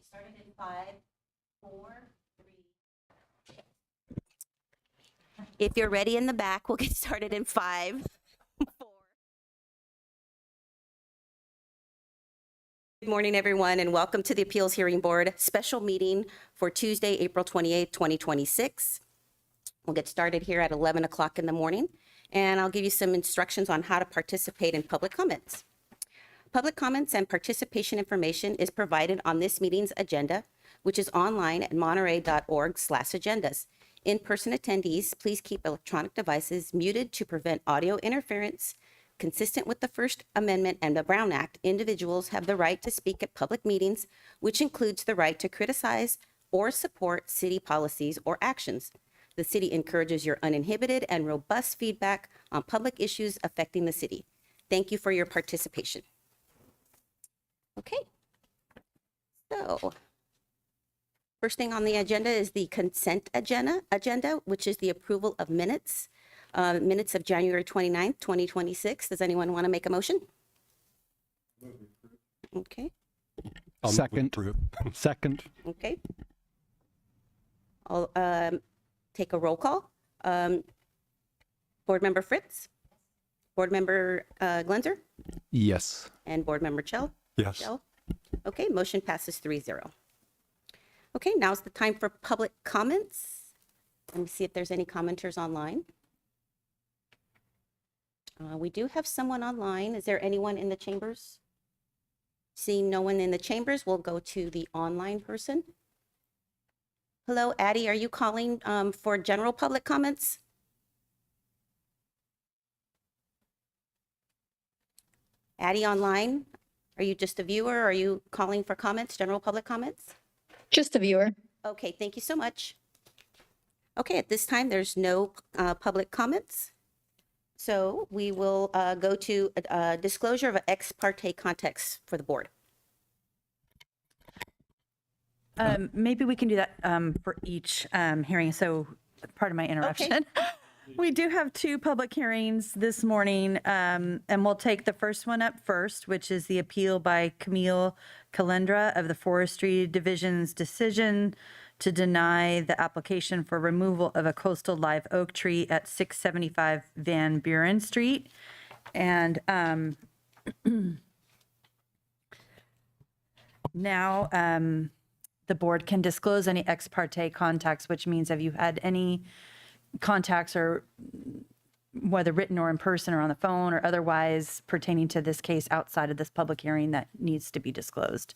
started in 5, 4, 3. If you're ready in the back, we'll get started in 5, 4. Good morning, everyone, and welcome to the Appeals Hearing Board special meeting for Tuesday, April 28th, 2026. We'll get started here at 11 o'clock in the morning, and I'll give you some instructions on how to participate in public comments. Public comments and participation information is provided on this meeting's agenda, which is online at monterey.org/agendas. In-person attendees, please keep electronic devices muted to prevent audio interference. Consistent with the First Amendment and the Brown Act, individuals have the right to speak at public meetings, which includes the right to criticize or support city policies or actions. The city encourages your uninhibited and robust feedback on public issues affecting the city. Thank you for your participation. Okay, so first thing on the agenda is the consent agenda, which is the approval of minutes. Minutes of January 29th, 2026. Does anyone want to make a motion? Okay. Second. Okay. I'll take a roll call. Board Member Fritz? Board Member Glenzer? Yes. And Board Member Chell? Yes. Chell? Okay, motion passes 3-0. Okay, now's the time for public comments. Let me see if there's any commenters online. We do have someone online. Is there anyone in the chambers? Seeing no one in the chambers, we'll go to the online person. Hello, Addie, are you calling for general public comments? Addie online, are you just a viewer? Or are you calling for comments, general public comments? Just a viewer. Okay, thank you so much. Okay, at this time, there's no public comments. So we will go to disclosure of ex parte contacts for the board. Maybe we can do that for each hearing. So part of my interruption. Okay. We do have 2 public hearings this morning, and we'll take the first one up first, which is the appeal by Camille Calendra of the Forestry Division's decision to deny the application for removal of a coastal live oak tree at 675 Van Buren Street. And now the board can disclose any ex parte contacts, which means have you had any contacts, or whether written or in person or on the phone or otherwise, pertaining to this case outside of this public hearing that needs to be disclosed?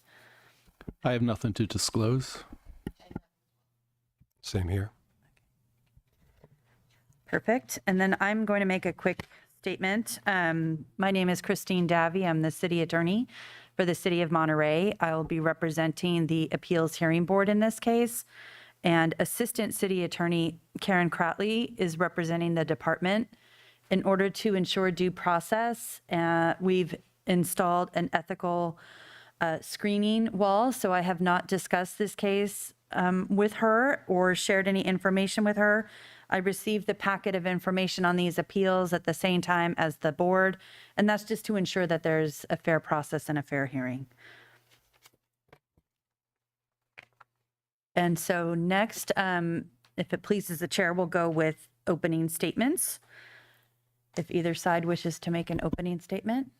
I have nothing to disclose. Same here. Perfect. And then I'm going to make a quick statement. My name is Christine Davy. I'm the city attorney for the city of Monterey. I will be representing the Appeals Hearing Board in this case. And Assistant City Attorney Karen Kratley is representing the department. In order to ensure due process, we've installed an ethical screening wall. So I have not discussed this case with her or shared any information with her. I received the packet of information on these appeals at the same time as the board, and that's just to ensure that there's a fair process and a fair hearing. And so next, if it pleases the chair, we'll go with opening statements. If either side wishes to make an opening statement.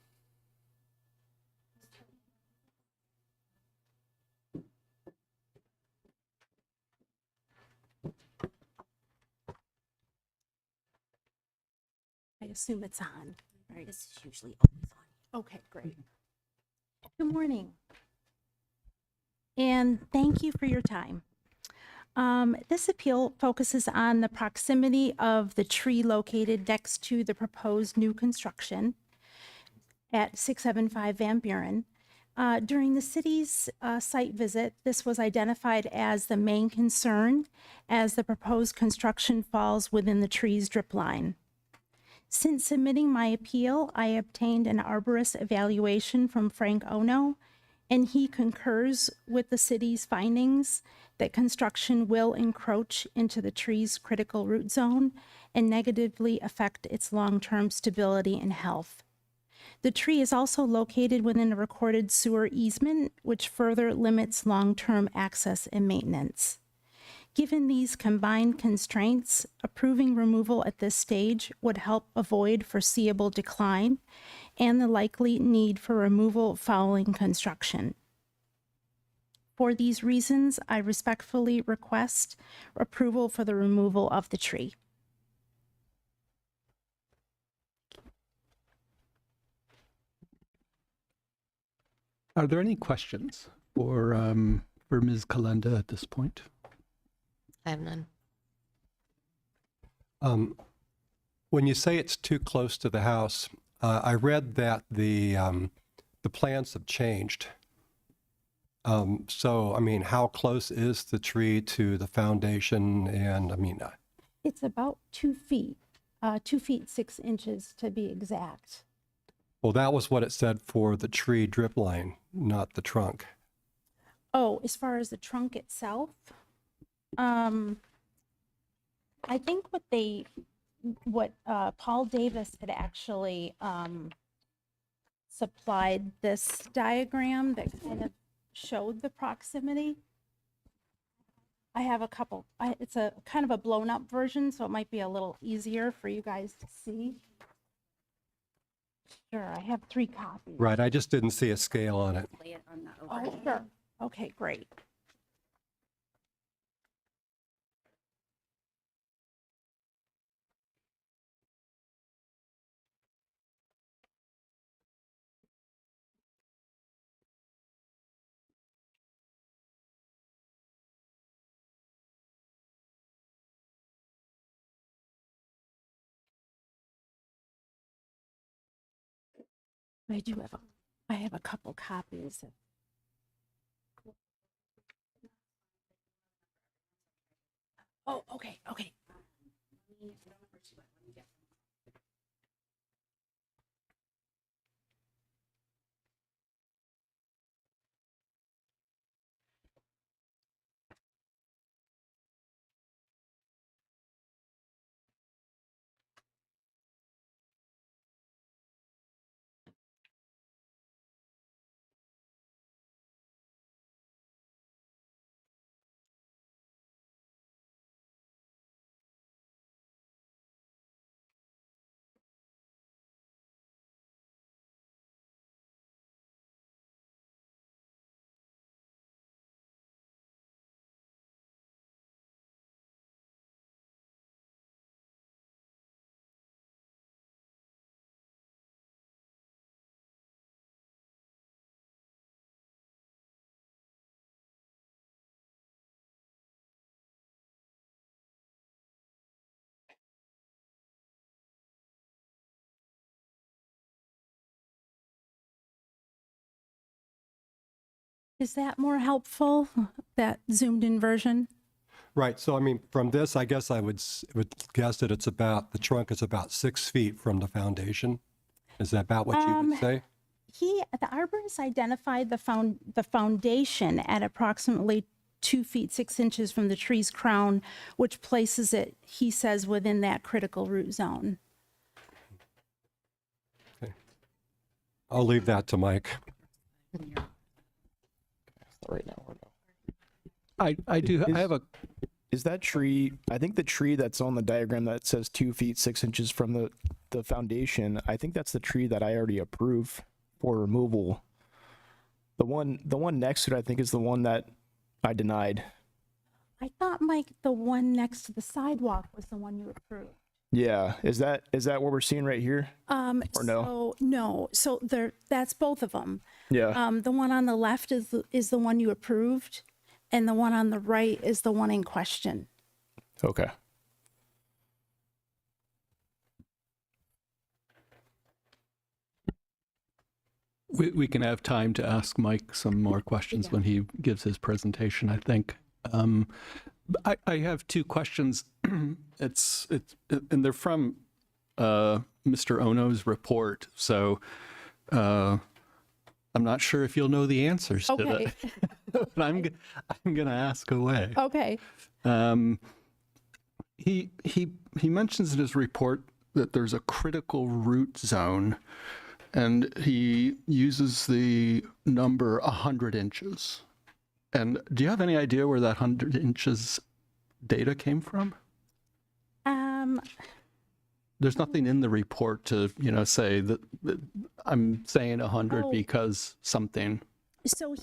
I assume it's on. Right. This is usually always on. Okay, great. Good morning. And thank you for your time. This appeal focuses on the proximity of the tree located next to the proposed new construction at 675 Van Buren. During the city's site visit, this was identified as the main concern as the proposed construction falls within the tree's drip line. Since submitting my appeal, I obtained an arborist evaluation from Frank Ono, and he concurs with the city's findings that construction will encroach into the tree's critical root zone and negatively affect its long-term stability and health. The tree is also located within a recorded sewer easement, which further limits long-term access and maintenance. Given these combined constraints, approving removal at this stage would help avoid foreseeable decline and the likely need for removal following construction. For these reasons, I respectfully request approval for the removal of the tree. Are there any questions for Ms. Kalenda at this point? I have none. When you say it's too close to the house, I read that the plans have changed. So, I mean, how close is the tree to the foundation? And I mean, It's about 2 feet, 2 feet 6 inches to be exact. well, that was what it said for the tree drip line, not the trunk. Oh, as far as the trunk itself, I think what Paul Davis had actually supplied this diagram that kind of showed the proximity. I have a couple, it's a kind of a blown up version, so it might be a little easier for you guys to see. Sure, I have 3 copies. Right, I just didn't see a scale on it. Lay it on the Oh, overhead. sure. Okay, great. I have a couple copies. Oh, okay, okay. Is that more helpful, that zoomed in version? Right, so I mean, from this, I guess I would guess that it's about, the trunk is about 6 feet from the foundation. Is that about what you would say? The arborist identified the foundation at approximately 2 feet 6 inches from the tree's crown, which places it, he says, within that critical root zone. I'll leave that to Mike. Right now, or no? I have a, Is that tree, I think the tree that's on the diagram that says 2 feet 6 inches from the foundation, I think that's the tree that I already approved for removal. The one next to it, I think, is the one that I denied. I thought, Mike, the one next to the sidewalk was the one you approved. Yeah, is that what we're seeing right here? Or no? So, no, so that's both of them. Yeah. The one on the left is the one you approved, and the one on the right is the one in question. Okay. we can have time to ask Mike some more questions when he gives his presentation, I think. I have 2 questions. It's and they're from Mr. Ono's report, so I'm not sure if you'll know the answers to Okay. that. But I'm gonna ask away. Okay. He mentions in his report that there's a critical root zone and he uses the number 100 inches. And do you have any idea where that 100 inches data came from? There's nothing in the report to, say that I'm saying 100 Oh. because something. So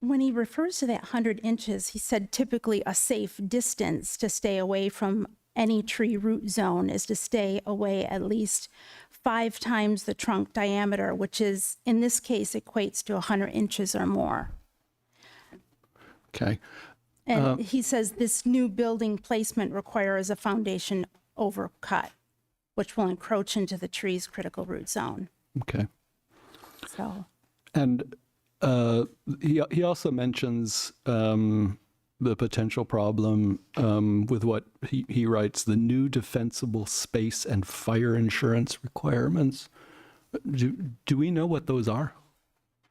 when he refers to that 100 inches, he said typically a safe distance to stay away from any tree root zone is to stay away at least 5 times the trunk diameter, which is, in this case, equates to 100 inches or more. Okay. And he says this new building placement requires a foundation overcut, which will encroach into the tree's critical root zone. Okay. So, And he also mentions the potential problem with what he writes, the new defensible space and fire insurance requirements. Do we know what those are?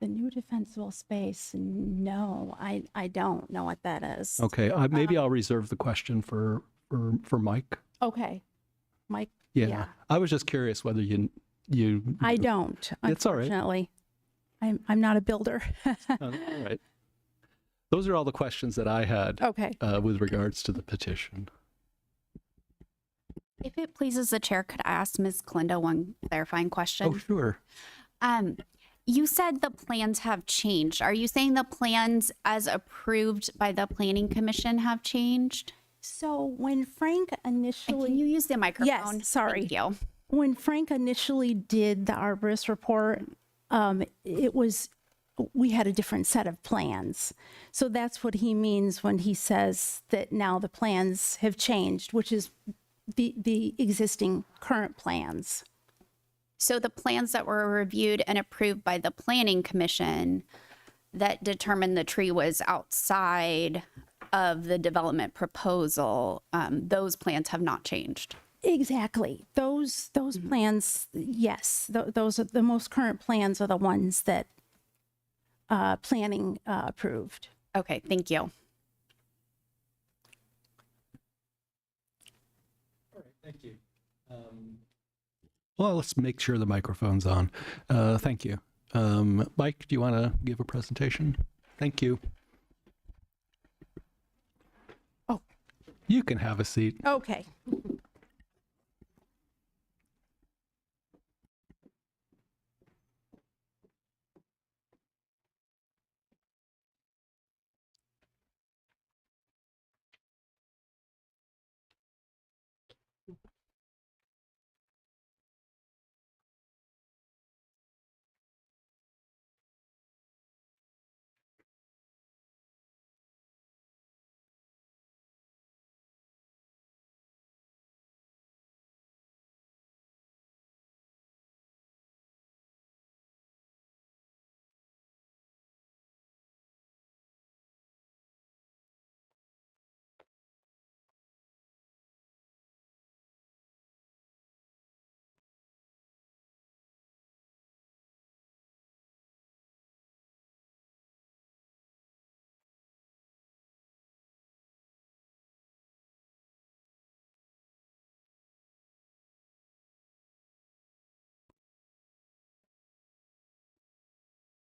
the new defensible space, no, I don't know what that is. Okay, maybe I'll reserve the question for Mike. Okay. Mike? Yeah. I was just curious whether you I don't, It's all right. unfortunately. I'm not a builder. all right. Those are all the questions that I had Okay. with regards to the petition. If it pleases the chair, could I ask Ms. Glinda one clarifying question? Oh, sure. You said the plans have changed. Are you saying the plans as approved by the Planning Commission have changed? So when Frank And initially. can you use the microphone? sorry. Thank you. When Frank initially did the arborist report, we had a different set of plans. So that's what he means when he says that now the plans have changed, which is the existing current plans. So the plans that were reviewed and approved by the Planning Commission that determined the tree was outside of the development proposal, those plans have not changed. Exactly. Those plans, yes, those are the most current plans are the ones that planning approved. Okay, thank you. Thank you. Well, let's make sure the microphone's on. Thank you. Mike, do you want to give a presentation? Thank you. Oh. You can have a seat. Okay.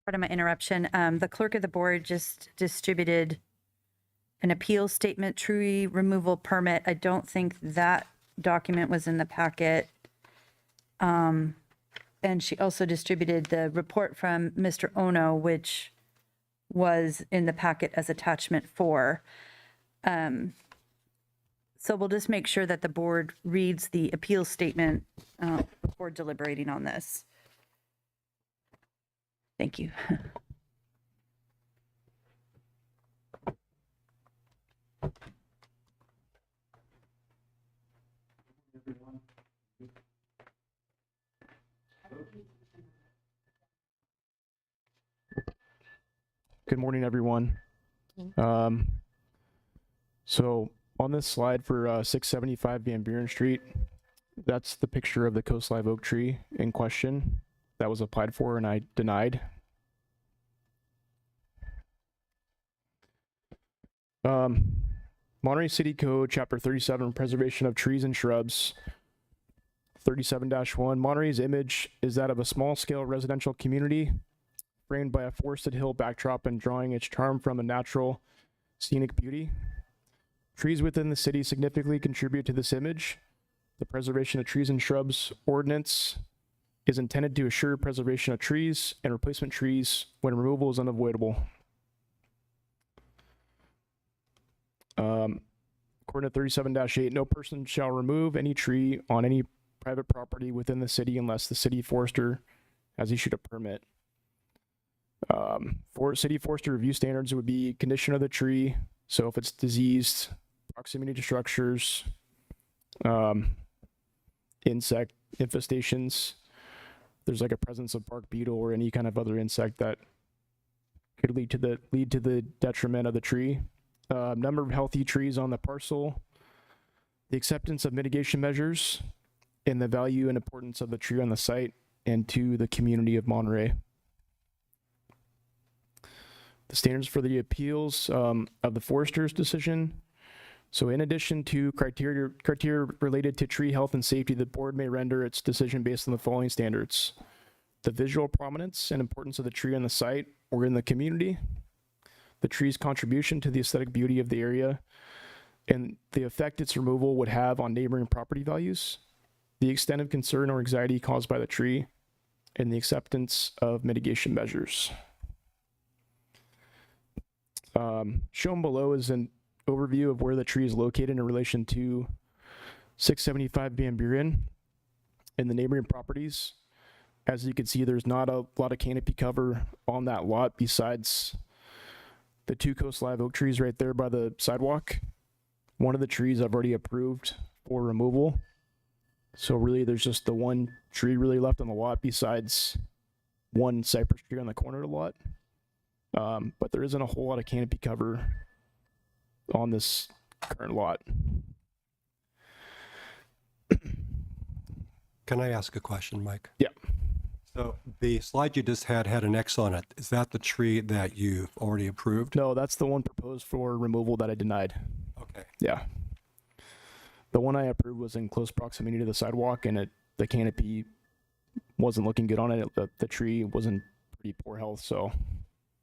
Part of my interruption, the clerk of the board just distributed an appeal statement, tree removal permit. I don't think that document was in the packet. And she also distributed the report from Mr. Ono, which was in the packet as attachment 4. So we'll just make sure that the board reads the appeal statement before deliberating on this. Thank you. Good morning, everyone. So on this slide for 675 Van Buren Street, that's the picture of the Coast Live oak tree in question that was applied for and I denied. Monterey City Code, Chapter 37, Preservation of Trees and Shrubs. 37-1, Monterey's image is that of a small-scale residential community framed by a forested hill backdrop and drawing its charm from a natural scenic beauty. Trees within the city significantly contribute to this image. The Preservation of Trees and Shrubs Ordinance is intended to assure preservation of trees and replacement trees when removal is unavoidable. According to 37-8, no person shall remove any tree on any private property within the city unless the city forester has issued a permit. For city forester review standards, it would be condition of the tree. So if it's diseased, proximity to structures, insect infestations, there's like a presence of bark beetle or any kind of other insect that could lead to the detriment of the tree. Number of healthy trees on the parcel, the acceptance of mitigation measures, and the value and importance of the tree on the site and to the community of Monterey. The standards for the appeals of the forester's decision. So in addition to criteria related to tree health and safety, the board may render its decision based on the following standards: the visual prominence and importance of the tree on the site or in the community, the tree's contribution to the aesthetic beauty of the area, and the effect its removal would have on neighboring property values, the extent of concern or anxiety caused by the tree, and the acceptance of mitigation measures. Shown below is an overview of where the tree is located in relation to 675 Van Buren and the neighboring properties. As you can see, there's not a lot of canopy cover on that lot besides the two Coast Live oak trees right there by the sidewalk. One of the trees I've already approved for removal. So really there's just the one tree really left on the lot besides one cypress tree on the corner of the lot. But there isn't a whole lot of canopy cover on this current lot. Can I ask a question, Mike? Yeah. So the slide you just had an X on it. Is that the tree that you've already approved? No, that's the one proposed for removal that I denied. Okay. Yeah. The one I approved was in close proximity to the sidewalk, and the canopy wasn't looking good on it. The tree was in pretty poor health, so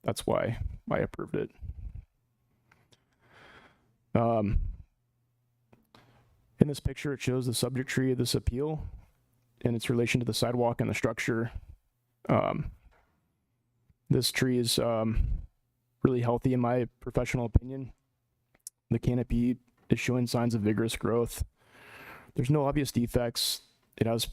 that's why I approved it. In this picture, it shows the subject tree of this appeal and its relation to the sidewalk and the structure. This tree is really healthy in my professional opinion. The canopy is showing signs of vigorous growth. There's no obvious defects. It has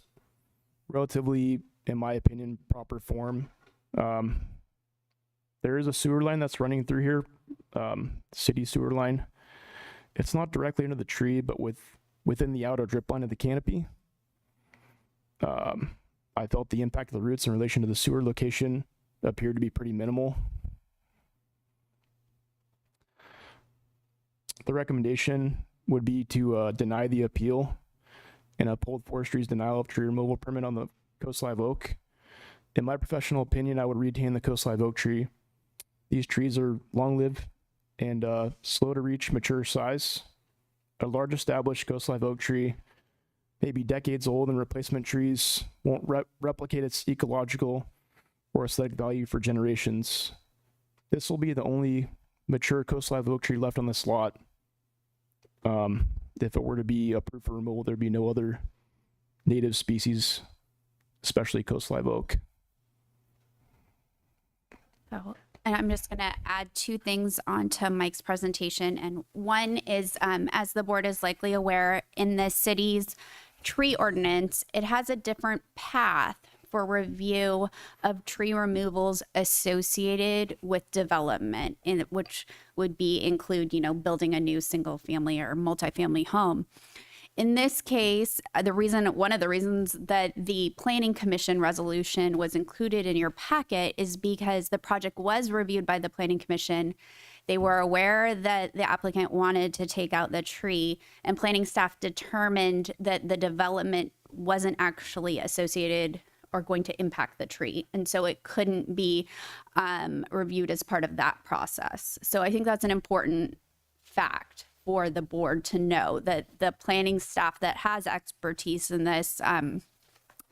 relatively, in my opinion, proper form. There is a sewer line that's running through here, city sewer line. It's not directly under the tree, but within the outer drip line of the canopy. I felt the impact of the roots in relation to the sewer location appeared to be pretty minimal. The recommendation would be to deny the appeal and uphold forestry's denial of tree removal permit on the Coast Live oak. In my professional opinion, I would retain the Coast Live oak tree. These trees are long-lived and slow to reach mature size. A large established Coast Live oak tree may be decades old, and replacement trees won't replicate its ecological or aesthetic value for generations. This will be the only mature Coast Live oak tree left on this lot. If it were to be approved for removal, there'd be no other native species, especially Coast Live oak. So, and I'm just going to add two things onto Mike's presentation. And one is, as the board is likely aware, in the city's tree ordinance, it has a different path for review of tree removals associated with development, which would include, building a new single family or multifamily home. In this case, one of the reasons that the Planning Commission resolution was included in your packet is because the project was reviewed by the Planning Commission. They were aware that the applicant wanted to take out the tree, and planning staff determined that the development wasn't actually associated or going to impact the tree. And so it couldn't be reviewed as part of that process. So I think that's an important fact for the board to know that the planning staff that has expertise in this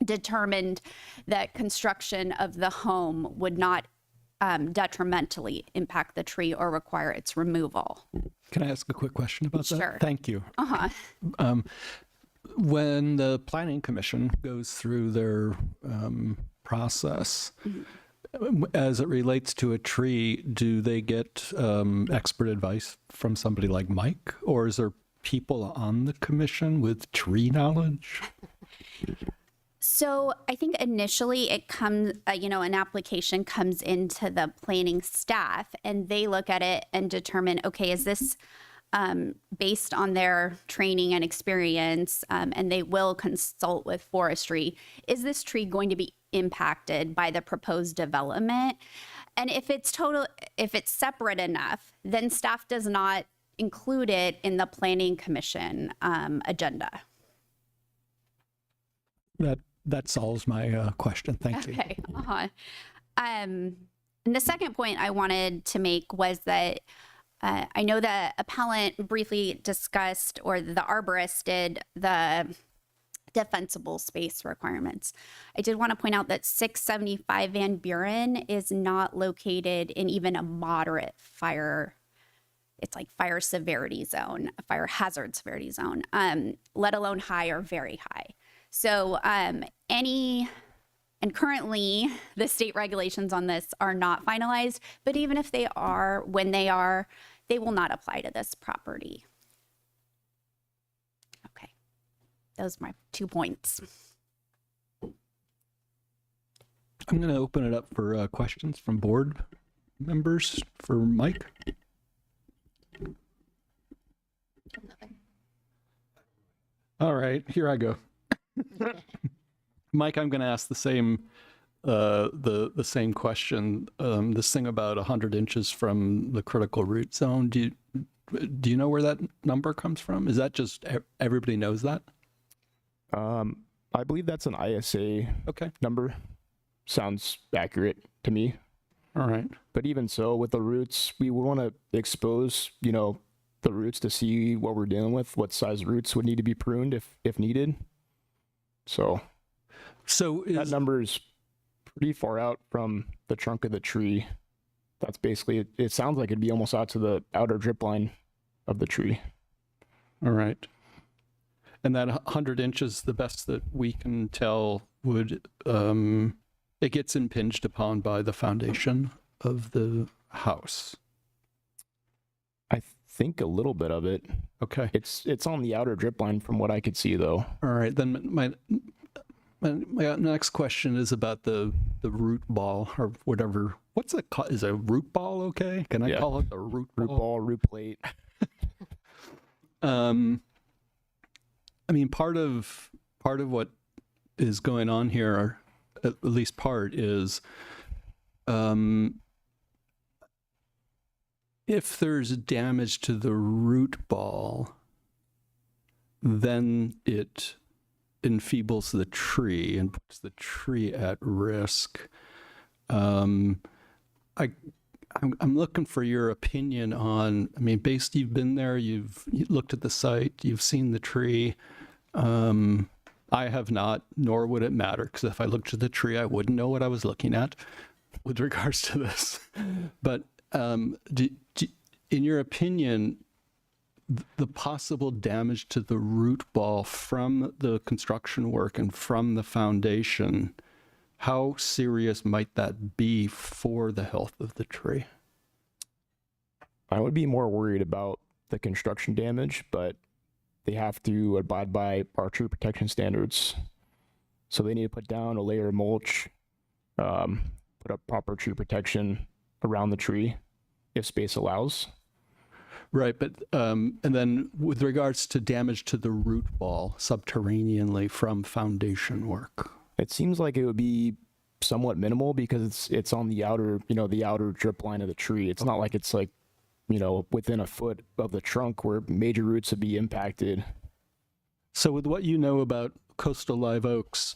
determined that construction of the home would not detrimentally impact the tree or require its removal. Can I ask a quick question about that? Sure. Thank you. When the planning commission goes through their process, as it relates to a tree, do they get expert advice from somebody like Mike, or is there people on the commission with tree knowledge? So I think initially it comes, an application comes into the planning staff and they look at it and determine, okay, is this based on their training and experience, and they will consult with forestry, is this tree going to be impacted by the proposed development? And if it's separate enough, then staff does not include it in the planning commission agenda. That solves my question. Thank you. Okay. And the second point I wanted to make was that I know the appellant briefly discussed, or the arborist did, the defensible space requirements. I did want to point out that 675 Van Buren is not located in even a moderate fire. It's like fire severity zone, a fire hazard severity zone, let alone high or very high. So and currently the state regulations on this are not finalized, but even if they are, when they are, they will not apply to this property. Okay, those are my 2 points. I'm going to open it up for questions from board members for Mike. All right, here I go. Mike, I'm going to ask the same question. This thing about 100 inches from the critical root zone. Do you know where that number comes from? Is that just everybody knows that? I believe that's an ISA Okay. number. Sounds accurate to me. All right. But even so, with the roots, we would want to expose, the roots to see what we're dealing with, what size roots would need to be pruned if needed. So that number is pretty far out from the trunk of the tree. That's basically, it sounds like it'd be almost out to the outer drip line of the tree. All right. And that 100 inches, the best that we can tell, would, it gets impinged upon by the foundation of the house. I think a little bit of it. Okay. It's on the outer drip line from what I could see, though. All right. Then my next question is about the root ball or whatever. What's it called? Is a root ball okay? Can I call it a root ball? Root ball, root plate. I mean, part of what is going on here, or at least part, is if there's damage to the root ball, then it enfeebles the tree and puts the tree at risk. I'm looking for your opinion on, I mean, based, you've been there, you looked at the site, you've seen the tree. I have not, nor would it matter, because if I looked at the tree, I wouldn't know what I was looking at with regards to this. But in your opinion, the possible damage to the root ball from the construction work and from the foundation, how serious might that be for the health of the tree? I would be more worried about the construction damage, but they have to abide by our tree protection standards. So they need to put down a layer of mulch, put up proper tree protection around the tree if space allows. Right, but and then with regards to damage to the root ball subterraneanly from foundation work, it seems like it would be somewhat minimal because it's on the outer, the outer drip line of the tree. It's not like it's like, within a foot of the trunk where major roots would be impacted. So with what you know about coastal live oaks,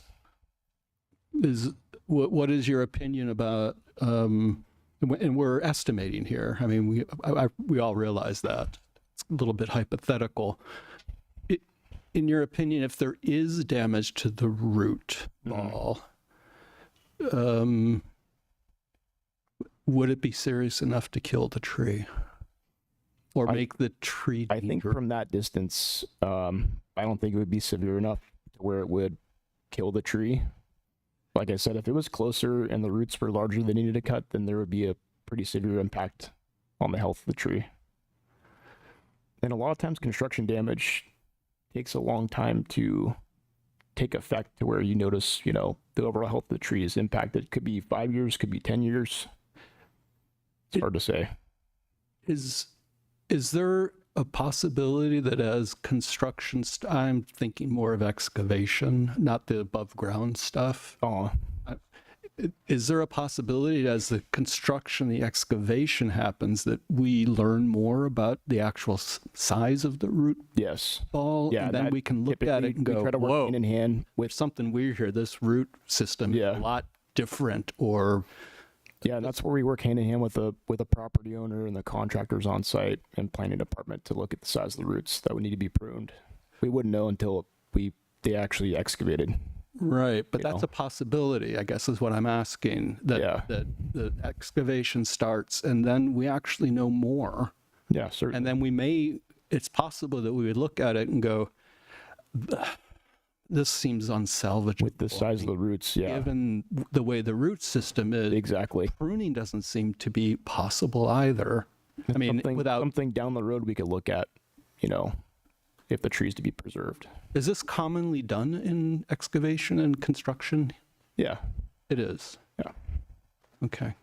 what is your opinion about? And we're estimating here. I mean, we all realize that. it's a little bit hypothetical. In your opinion, if there is damage to the root ball, would it be serious enough to kill the tree? Or make the tree I think dangerous? from that distance, I don't think it would be severe enough to where it would kill the tree. Like I said, if it was closer and the roots were larger than needed to cut, then there would be a pretty severe impact on the health of the tree. And a lot of times construction damage takes a long time to take effect to where you notice, the overall health of the tree is impacted. Could be 5 years, could be 10 years. It's hard to say. Is there a possibility that as construction, I'm thinking more of excavation, not the above ground stuff. Oh, Is there a possibility that as the construction, the excavation happens, that we learn more about the actual size of the root yes. ball? Yeah, and then that we can look at typically it and we go, try to work whoa, hand in hand with there's something weird here. This root system is Yeah. a lot different, or Yeah, that's where we work hand in hand with the property owner and the contractors on site and planning department to look at the size of the roots that would need to be pruned. We wouldn't know until they actually excavated. right, but You that's know. a possibility, I guess, is what I'm asking. That Yeah. that the excavation starts, and then we actually know more, Yeah, certainly. and then it's possible that we would look at it and go, this seems unsalvageable. With the size of the roots, yeah, Given the way the root system is, exactly. pruning doesn't seem to be possible either. I mean, something down the road we could look at, if the tree's to be preserved. is this commonly done in excavation and construction? Yeah, It is. yeah. Okay.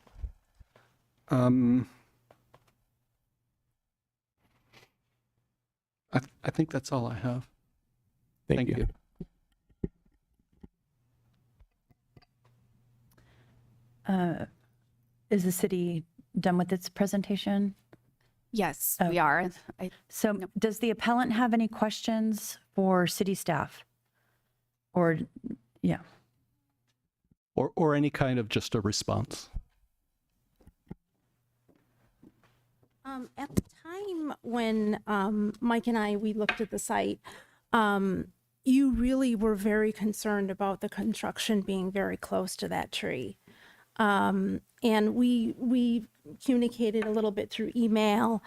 I think that's all I have. Thank you. Is the city done with its presentation? Yes, Oh. we are. So does the appellant have any questions for city staff? Or, yeah. Or any kind of just a response. At the time when Mike and we looked at the site, you really were very concerned about the construction being very close to that tree. And we communicated a little bit through email,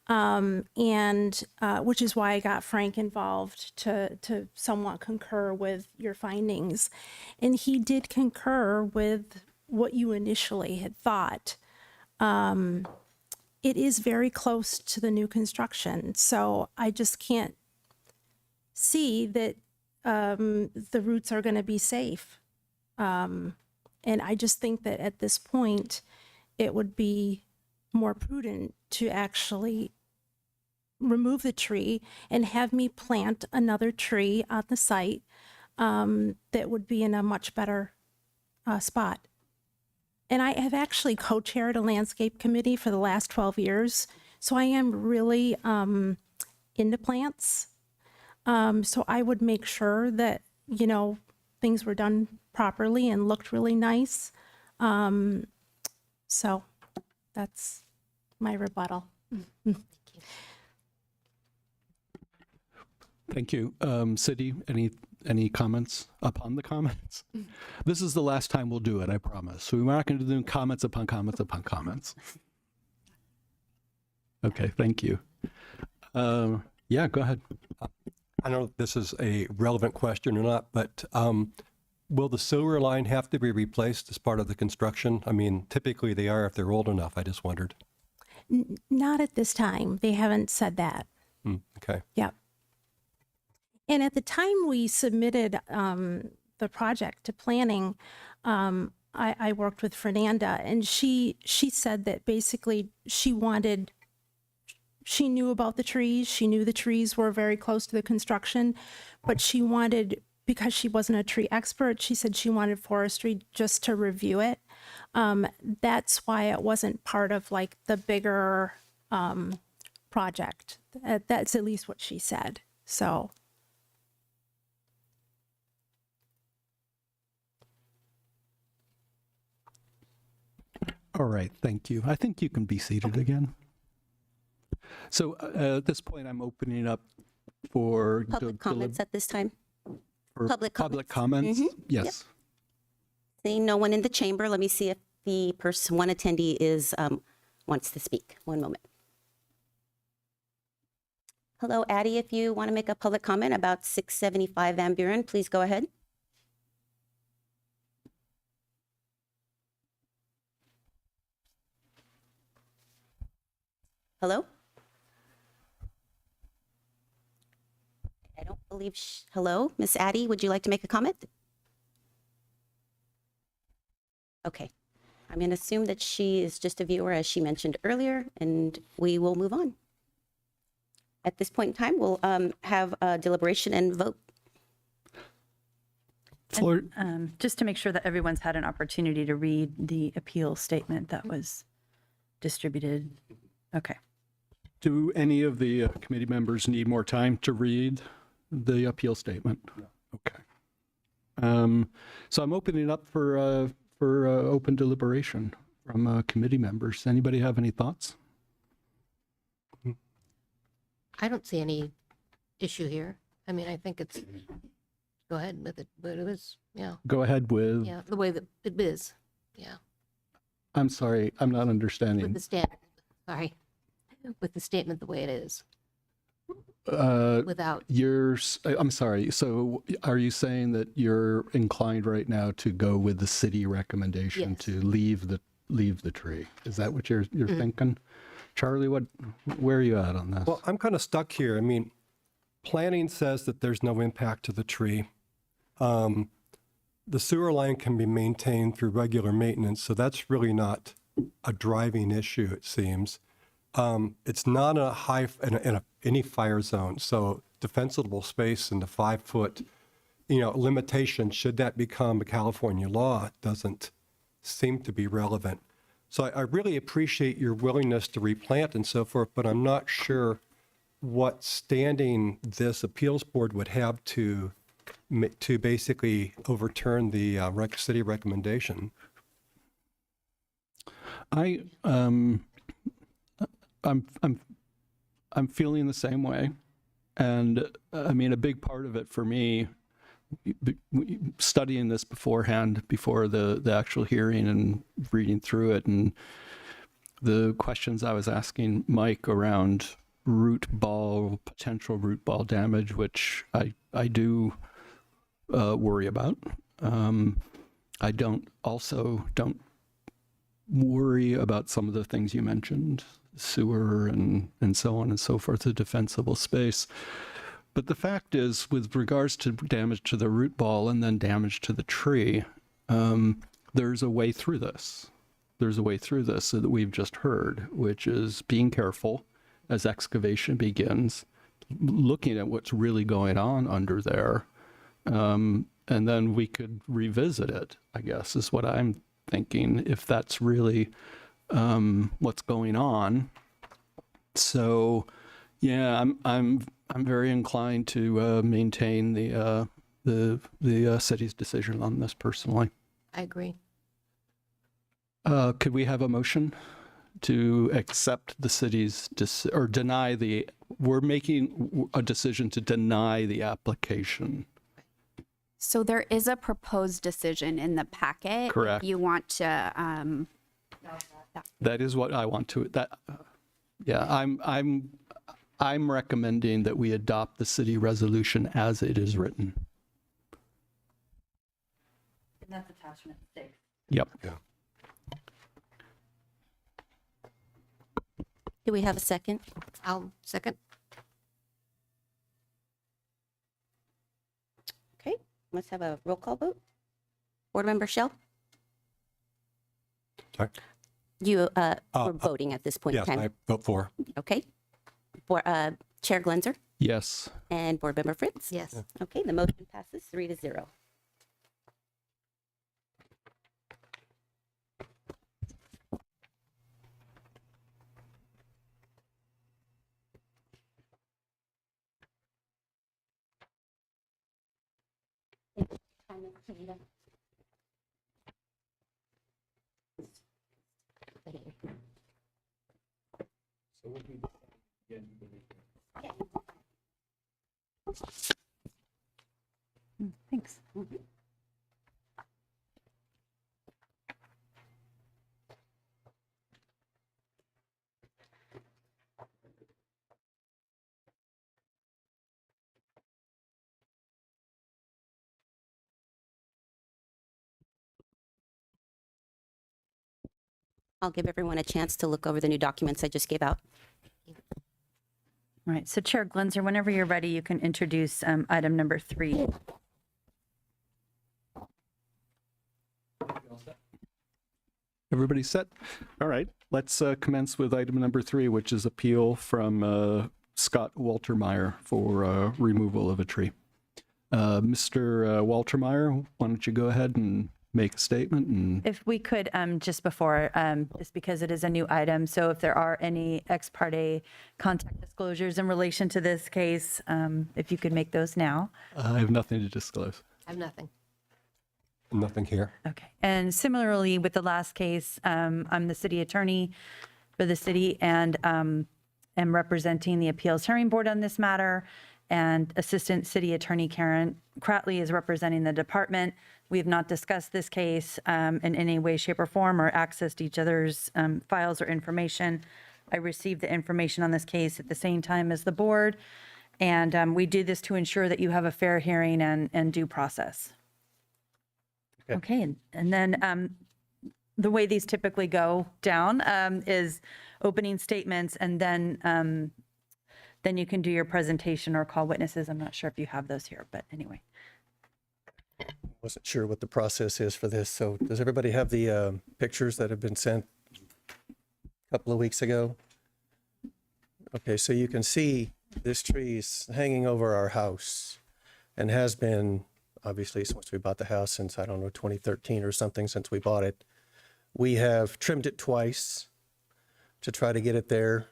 and which is why I got Frank involved to somewhat concur with your findings. And he did concur with what you initially had thought. It is very close to the new construction, so I just can't see that the roots are going to be safe. And I just think that at this point, it would be more prudent to actually remove the tree and have me plant another tree on the site that would be in a much better spot. And I have actually co-chaired a landscape committee for the last 12 years. So I am really into plants. So I would make sure that, things were done properly and looked really nice. So that's my rebuttal. Thank you. City, any comments upon the comments? This is the last time we'll do it, I promise. So we're not going to do comments upon comments upon comments. Okay, thank you. Yeah, go ahead. I don't know if this is a relevant question or not, but will the sewer line have to be replaced as part of the construction? I mean, typically they are if they're old enough. I just wondered. Not at this time. They haven't said that. Okay. Yep. And at the time we submitted the project to planning, I worked with Fernanda, and she said that basically she knew about the trees. She knew the trees were very close to the construction, but she wanted, because she wasn't a tree expert, she said she wanted forestry just to review it. That's why it wasn't part of like the bigger project. That's at least what she said. So. All right, thank you. I think you can be seated again. So at this point, I'm opening up for Public comments at this time? for public public comments. comments. Yes. Seeing no one in the chamber, let me see if the one attendee is, wants to speak. One moment. Hello, Addie, if you want to make a public comment about 675 Van Buren, please go ahead. Hello? I don't believe, hello, Miss Addie, would you like to make a comment? Okay, I'm going to assume that she is just a viewer, as she mentioned earlier, and we will move on. At this point in time, we'll have a deliberation and vote. Floor, Just to make sure that everyone's had an opportunity to read the appeal statement that was distributed. Okay. do any of the committee members need more time to read the appeal statement? No. Okay. So I'm opening up for open deliberation from committee members. Anybody have any thoughts? I don't see any issue here. I mean, I think it's, go ahead with it, but it was, yeah, Go ahead with, yeah, the way that it is, yeah, I'm sorry, I'm not with understanding. the statement, sorry, with the statement the way it is, Uh, without, I'm sorry, so are you saying that you're inclined right now to go with the city recommendation Yes. to leave the tree? Is that what you're thinking? Charlie, where are you at on this? Well, I'm kind of stuck here. I mean, planning says that there's no impact to the tree. The sewer line can be maintained through regular maintenance, so that's really not a driving issue, it seems. It's not in any fire zone, so defensible space in the 5-foot, limitation, should that become a California law, doesn't seem to be relevant. So I really appreciate your willingness to replant and so forth, but I'm not sure what standing this appeals board would have to basically overturn the city recommendation. I'm feeling the same way, and I mean, a big part of it for me, studying this beforehand, before the actual hearing and reading through it, and the questions I was asking Mike around potential root ball damage, which I do worry about. I don't worry about some of the things you mentioned, sewer and so on and so forth, the defensible space. But the fact is, with regards to damage to the root ball and then damage to the tree, there's a way through this. There's a way through this that we've just heard, which is being careful as excavation begins, looking at what's really going on under there. And then we could revisit it, I guess, is what I'm thinking, if that's really what's going on. So, yeah, I'm very inclined to maintain the city's decision on this personally. I agree. Could we have a motion to accept the city's or deny we're making a decision to deny the application? So there is a proposed decision in the packet. Correct. If you want to, That is what I want to, yeah, I'm recommending that we adopt the city resolution as it is written. And that's attachment 6. Yep. Yeah. Do we have a second? I'll second. Okay, let's have a roll call vote. Board Member Shell? Sorry? You, we're voting at this point in Yes, time. I vote for. Okay. Chair Glenzer Yes. and Board Member Fritz? Yes. Okay, the motion passes 3-0. I'll give everyone a chance to look over the new documents I just gave out. All right, so Chair Glenzer, whenever you're ready, you can introduce item number 3. Everybody set? All right, let's commence with item number 3, which is appeal from Scott Waltermeyer for removal of a tree. Mr. Waltermeyer, why don't you go ahead and make a statement? And If we could, just before, just because it is a new item, so if there are any ex parte contact disclosures in relation to this case, if you could make those now. I have nothing to disclose. I have nothing. Nothing here. Okay. And similarly with the last case, I'm the city attorney for the city and am representing the appeals hearing board on this matter. And Assistant City Attorney Karen Kratley is representing the department. We have not discussed this case in any way, shape, or form or accessed each other's files or information. I received the information on this case at the same time as the board. And we do this to ensure that you have a fair hearing and due process. Okay, and then the way these typically go down is opening statements, and then you can do your presentation or call witnesses. I'm not sure if you have those here, but anyway. Wasn't sure what the process is for this. So does everybody have the pictures that have been sent a couple of weeks ago? Okay, so you can see this tree's hanging over our house and has been obviously since we bought the house, since, I don't know, 2013 or something, since we bought it. We have trimmed it twice to try to get it there.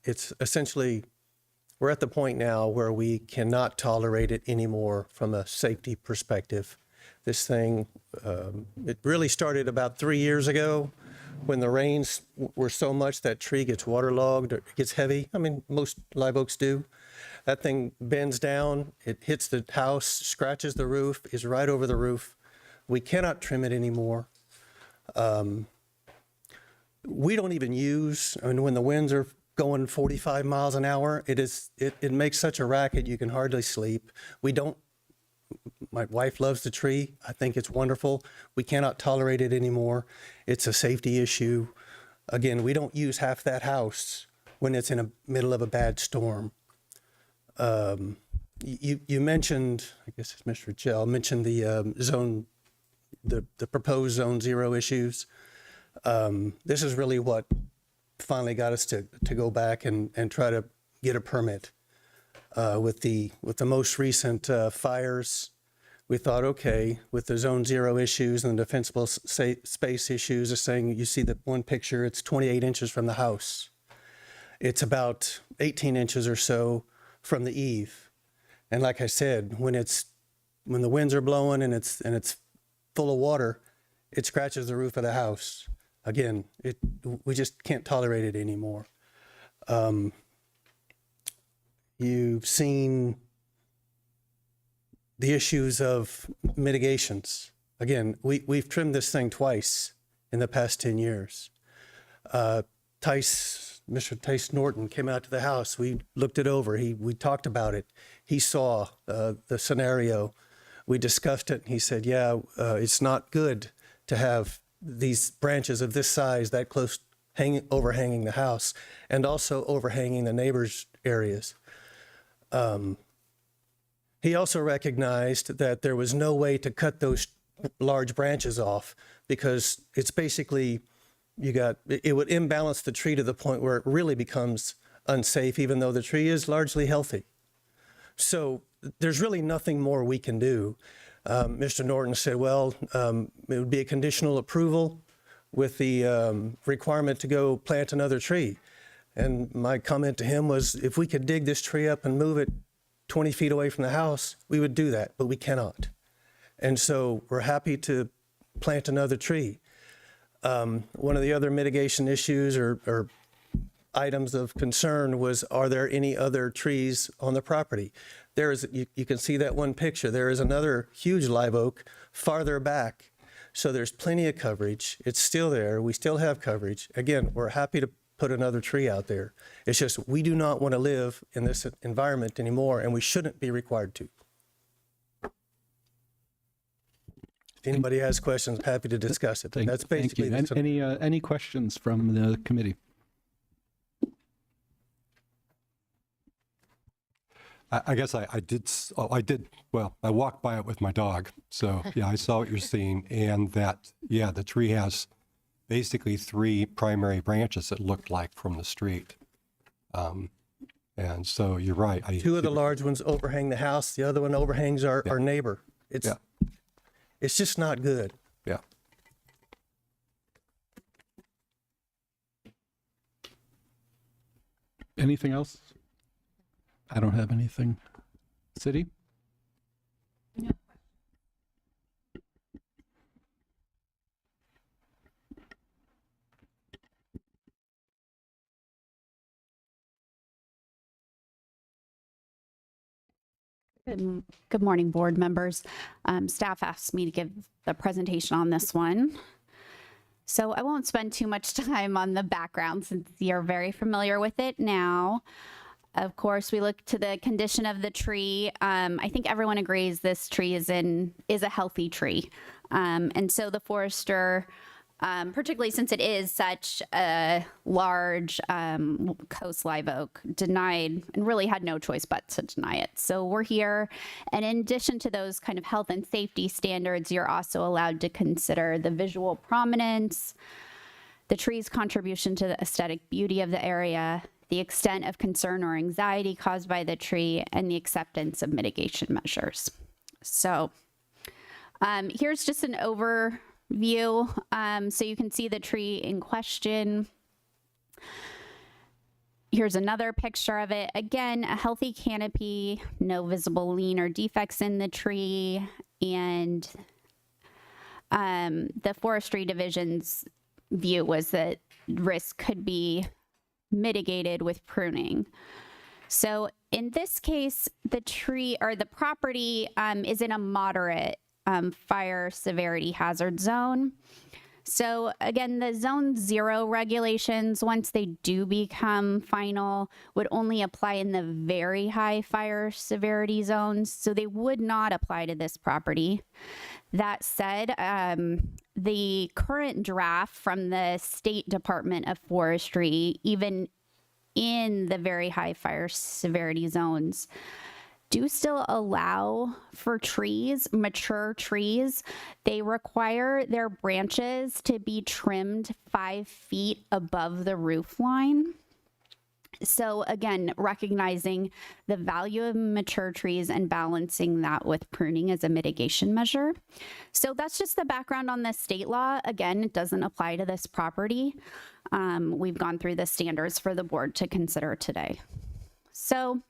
It's essentially, we're at the point now where we cannot tolerate it anymore from a safety perspective. This thing, it really started about 3 years ago when the rains were so much that tree gets waterlogged or gets heavy. I mean, most live oaks do. That thing bends down, it hits the house, scratches the roof, is right over the roof. We cannot trim it anymore. We don't even use, I mean, when the winds are going 45 miles an hour, it makes such a racket you can hardly sleep. My wife loves the tree. I think it's wonderful. We cannot tolerate it anymore. It's a safety issue. Again, we don't use half that house when it's in the middle of a bad storm. You mentioned, I guess it's Mr. Gell, mentioned the zone, the proposed zone 0 issues. This is really what finally got us to go back and try to get a permit. With the most recent fires, we thought, okay, with the zone 0 issues and the defensible space issues, is saying, you see that one picture, it's 28 inches from the house. It's about 18 inches or so from the eave. And like I said, when the winds are blowing and it's full of water, it scratches the roof of the house. Again, we just can't tolerate it anymore. You've seen the issues of mitigations. Again, we've trimmed this thing twice in the past 10 years. Mr. Tice Norton came out to the house. We looked it over. We talked about it. He saw the scenario. We discussed it. And he said, yeah, it's not good to have these branches of this size that close overhanging the house and also overhanging the neighbors' areas. He also recognized that there was no way to cut those large branches off because it's basically, it would imbalance the tree to the point where it really becomes unsafe, even though the tree is largely healthy. So there's really nothing more we can do. Mr. Norton said, well, it would be a conditional approval with the requirement to go plant another tree. And my comment to him was, if we could dig this tree up and move it 20 feet away from the house, we would do that, but we cannot. And so we're happy to plant another tree. One of the other mitigation issues or items of concern was, are there any other trees on the property? There is, you can see that one picture. There is another huge live oak farther back. So there's plenty of coverage. It's still there. We still have coverage. Again, we're happy to put another tree out there. It's just, we do not want to live in this environment anymore, and we shouldn't be required to. If anybody has questions, happy to discuss it. That's Thank basically you. Any questions from the committee? I guess I did, well, I walked by it with my dog. So yeah, I saw what you're seeing. And that, yeah, the tree has basically 3 primary branches, it looked like, from the street. And so you're right. 2 of the large ones overhang the house. The other one overhangs our neighbor. Yeah. It's just not good. Yeah. Anything else? I don't have anything. City? Good morning, board members. Staff asked me to give the presentation on this one. So I won't spend too much time on the background since you're very familiar with it now. Of course, we look to the condition of the tree. I think everyone agrees this tree is a healthy tree. And so the forester, particularly since it is such a large coast live oak, denied and really had no choice but to deny it. So we're here. And in addition to those kind of health and safety standards, you're also allowed to consider the visual prominence, the tree's contribution to the aesthetic beauty of the area, the extent of concern or anxiety caused by the tree, and the acceptance of mitigation measures. So here's just an overview. So you can see the tree in question. Here's another picture of it. Again, a healthy canopy, no visible lean or defects in the tree, and the forestry division's view was that risk could be mitigated with pruning. So in this case, the tree or the property is in a moderate fire severity hazard zone. So again, the zone 0 regulations, once they do become final, would only apply in the very high fire severity zones. So they would not apply to this property. That said, the current draft from the State Department of Forestry, even in the very high fire severity zones, do still allow for trees, mature trees. They require their branches to be trimmed 5 feet above the roof line. So again, recognizing the value of mature trees and balancing that with pruning as a mitigation measure. So that's just the background on the state law. Again, it doesn't apply to this property. We've gone through the standards for the board to consider today. So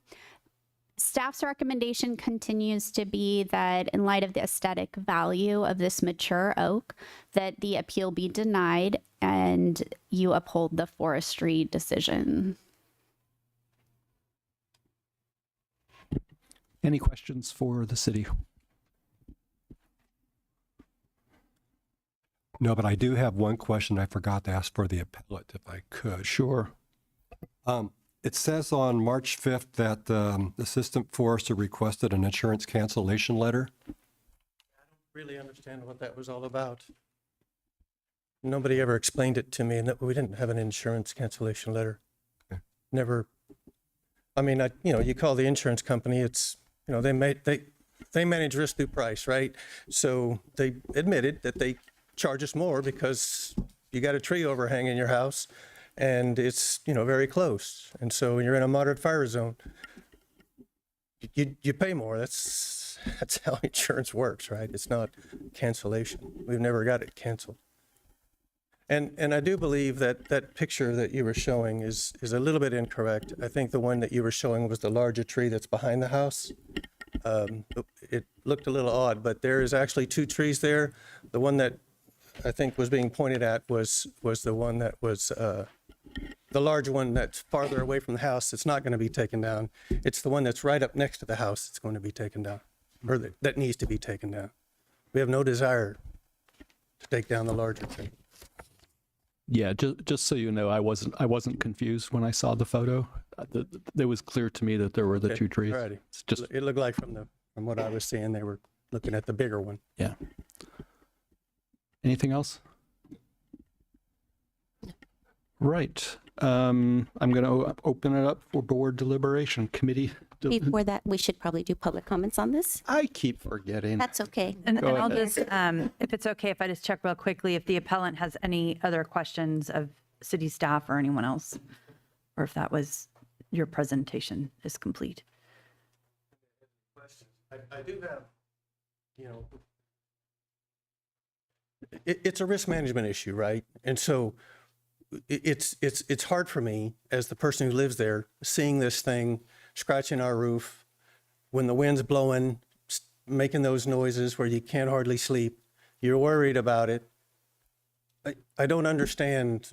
staff's recommendation continues to be that in light of the aesthetic value of this mature oak, that the appeal be denied and you uphold the forestry decision. Any questions for the city? No, but I do have one question I forgot to ask for the appellate, if I could. Sure. It says on March 5th that the assistant forester requested an insurance cancellation letter. Really understand what that was all about. Nobody ever explained it to me, and that we didn't have an insurance cancellation letter. Okay. Never. I mean, you call the insurance company. It's they manage risk through price, right? So they admitted that they charge us more because you got a tree overhang in your house, and it's very close. And so when you're in a moderate fire zone, you pay more. That's how insurance works, right? It's not cancellation. We've never got it canceled. And I do believe that that picture that you were showing is a little bit incorrect. I think the one that you were showing was the larger tree that's behind the house. It looked a little odd, but there is actually 2 trees there. The one that I think was being pointed at was the one that was the large one that's farther away from the house. It's not going to be taken down. It's the one that's right up next to the house that's going to be taken down, or that needs to be taken down. We have no desire to take down the larger tree. Yeah, just so you know, I wasn't confused when I saw the photo. It was clear to me that there were the Okay, 2 trees. all righty. It's just It looked like from what I was seeing, they were looking at the bigger one. yeah. Anything else? Right. I'm going to open it up for board deliberation committee. Before that, we should probably do public comments on this. I keep forgetting. That's okay. And Go I'll ahead. just, if it's okay, if I just check real quickly, if the appellant has any other questions of city staff or anyone else, or if that was, your presentation is complete. I do have, it's a risk management issue, right? And so it's hard for me as the person who lives there, seeing this thing scratching our roof when the wind's blowing, making those noises where you can't hardly sleep. You're worried about it. I don't understand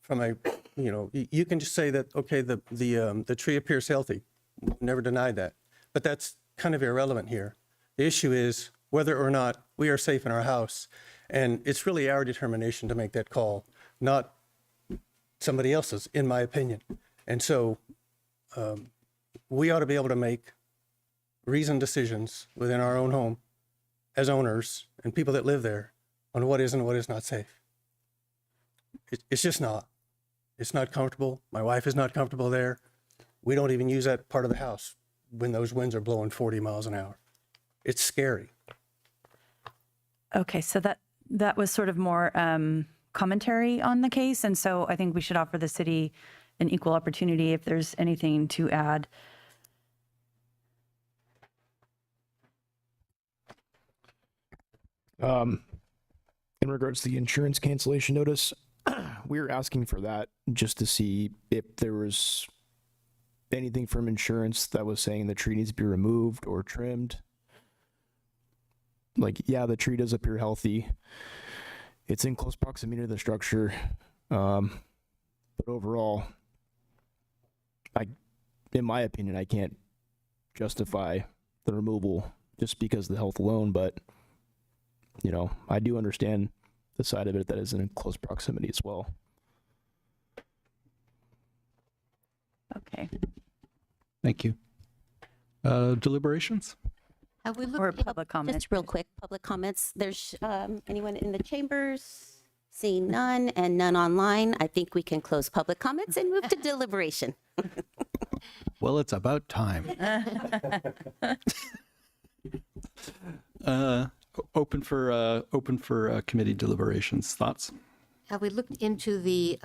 from a, you can just say that, okay, the tree appears healthy. Never denied that. But that's kind of irrelevant here. The issue is whether or not we are safe in our house. And it's really our determination to make that call, not somebody else's, in my opinion. And so we ought to be able to make reasoned decisions within our own home as owners and people that live there on what is and what is not safe. It's just not. It's not comfortable. My wife is not comfortable there. We don't even use that part of the house when those winds are blowing 40 miles an hour. It's scary. Okay, so that was sort of more commentary on the case, and so I think we should offer the city an equal opportunity if there's anything to add. In regards to the insurance cancellation notice, we were asking for that just to see if there was anything from insurance that was saying the tree needs to be removed or trimmed. Like, yeah, the tree does appear healthy. It's in close proximity to the structure. But overall, in my opinion, I can't justify the removal just because of the health alone, but I do understand the side of it that is in close proximity as well. Okay. Thank you. Deliberations? Have we Or looked, public comment. Just real quick, public comments. There's anyone in the chambers? Seeing none and none online. I think we can close public comments and move to deliberation. Well, it's about time. Open for committee deliberations. Thoughts? have we looked into the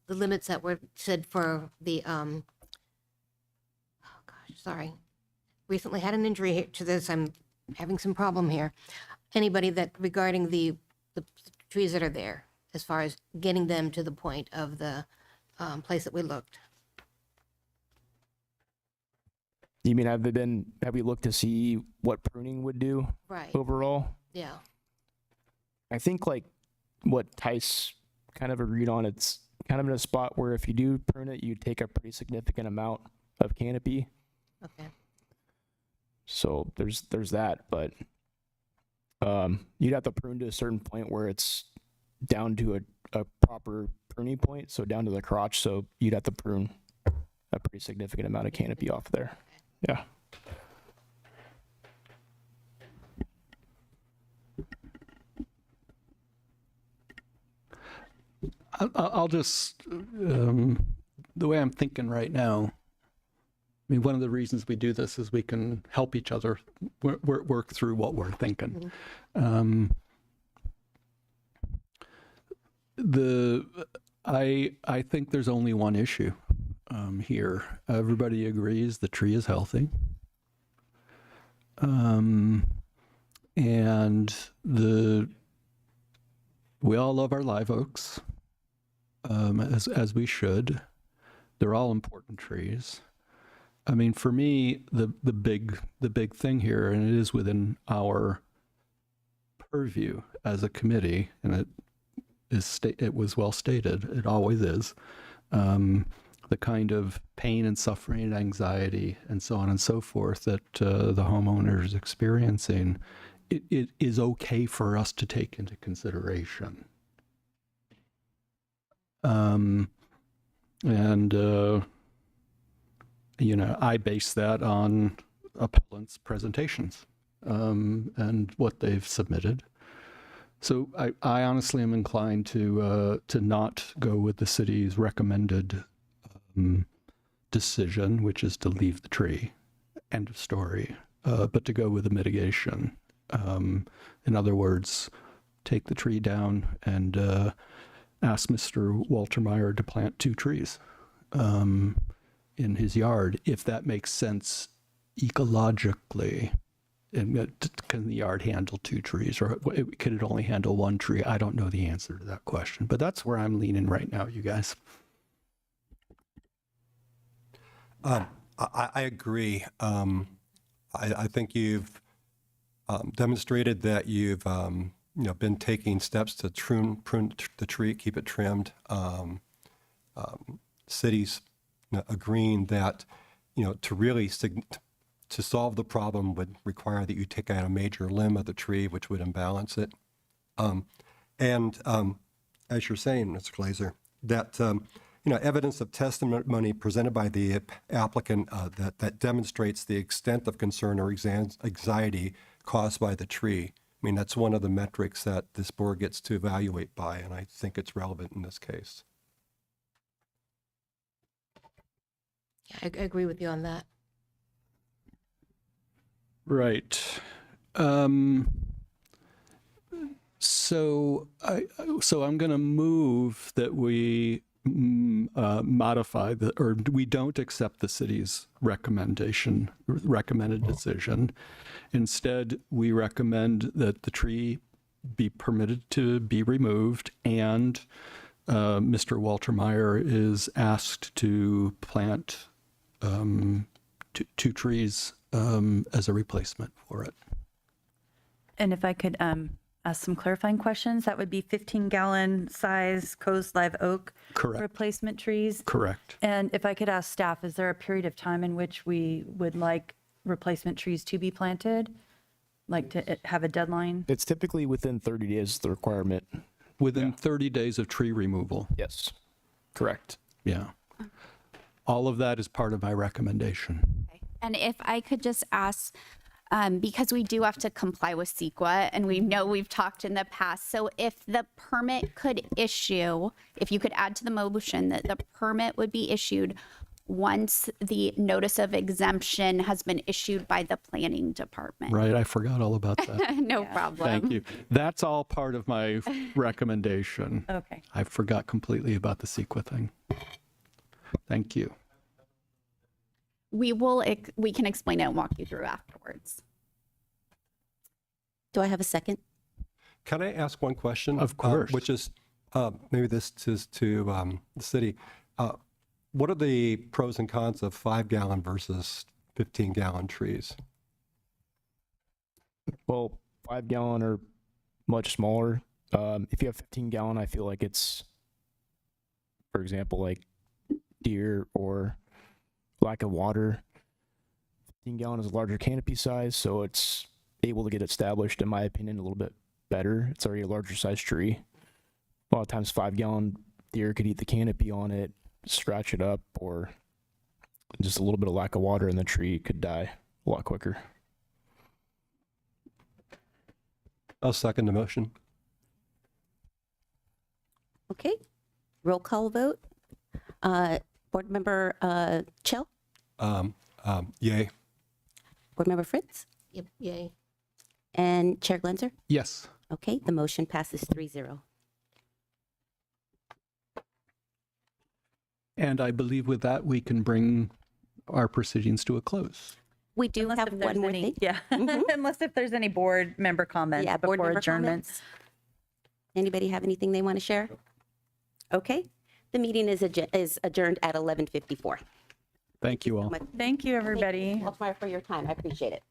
limits that were said for the, oh gosh, sorry. Recently had an injury to this. I'm having some problem here. Anybody that regarding the trees that are there, as far as getting them to the point of the place that we looked. You mean have we looked to see what pruning would do Right, overall? yeah. I think like what Tice kind of agreed on, it's kind of in a spot where if you do prune it, you take a pretty significant amount of canopy. Okay, So there's that, but you'd have to prune to a certain point where it's down to a proper pruning point, so down to the crotch, so you'd have to prune a pretty significant amount of canopy off there. Yeah. I'll just, the way I'm thinking right now, I mean, one of the reasons we do this is we can help each other work through what we're thinking. I think there's only one issue here. Everybody agrees the tree is healthy. And we all love our live oaks, as we should. They're all important trees. I mean, for me, the big thing here, and it is within our purview as a committee, and it was well stated. It always is. The kind of pain and suffering and anxiety and so on and so forth that the homeowner is experiencing, it is okay for us to take into consideration. I base that on appellants' presentations and what they've submitted. So I honestly am inclined to not go with the city's recommended decision, which is to leave the tree. End of story. But to go with a mitigation. In other words, take the tree down and ask Mr. Walter Meyer to plant 2 trees in his yard, if that makes sense ecologically. And can the yard handle 2 trees, or could it only handle 1 tree? I don't know the answer to that question, but that's where I'm leaning right now, you guys. I agree. I think you've demonstrated that you've been taking steps to prune the tree, keep it trimmed. Cities agreeing that to really to solve the problem would require that you take out a major limb of the tree, which would imbalance it. And as you're saying, Mr. Glazer, that evidence of testimony presented by the applicant that demonstrates the extent of concern or anxiety caused by the tree. I mean, that's one of the metrics that this board gets to evaluate by, and I think it's relevant in this case. Yeah, I agree with you on that. Right. So I'm going to move that we modify or we don't accept the city's recommended decision. Instead, we recommend that the tree be permitted to be removed, and Mr. Walter Meyer is asked to plant 2 trees as a replacement for it. And if I could ask some clarifying questions, that would be 15-gallon size Coast Live Oak Correct. replacement trees. Correct. And if I could ask staff, is there a period of time in which we would like replacement trees to be planted? Like to have a deadline? It's typically within 30 days, the requirement. Within 30 days of tree removal. Yes. Correct. Yeah. All of that is part of my recommendation. And if I could just ask, because we do have to comply with CEQA, and we know we've talked in the past, so if the permit could issue, if you could add to the motion that the permit would be issued once the notice of exemption has been issued by the planning department. Right, I forgot all about that. No problem. Thank you. That's all part of my recommendation. Okay. I forgot completely about the CEQA thing. Thank you. We can explain it and walk you through afterwards. Do I have a second? Can I ask one question? Of course. Which is, maybe this is to the city. What are the pros and cons of 5-gallon versus 15-gallon trees? Well, 5-gallon are much smaller. If you have 15-gallon, I feel like it's, for example, like deer or lack of water. 15-gallon is a larger canopy size, so it's able to get established, in my opinion, a little bit better. It's already a larger size tree. A lot of times 5-gallon deer could eat the canopy on it, scratch it up, or just a little bit of lack of water and the tree could die a lot quicker. I'll second the motion. Okay. Roll call vote. Board Member Chell, Yay. Board Member Fritz, Yep, yay. and Chair Glenzer. Yes. Okay, the motion passes 3-0. And I believe with that, we can bring our proceedings to a close. We do have if there's one more any- thing. Yeah, unless if there's any board member comments Yeah, board before member adjournment. comments. Anybody have anything they want to share? Okay, the meeting is adjourned at 11:54. Thank you all. Much. Thank you, everybody. Thank you, Walter, for your time. I appreciate it.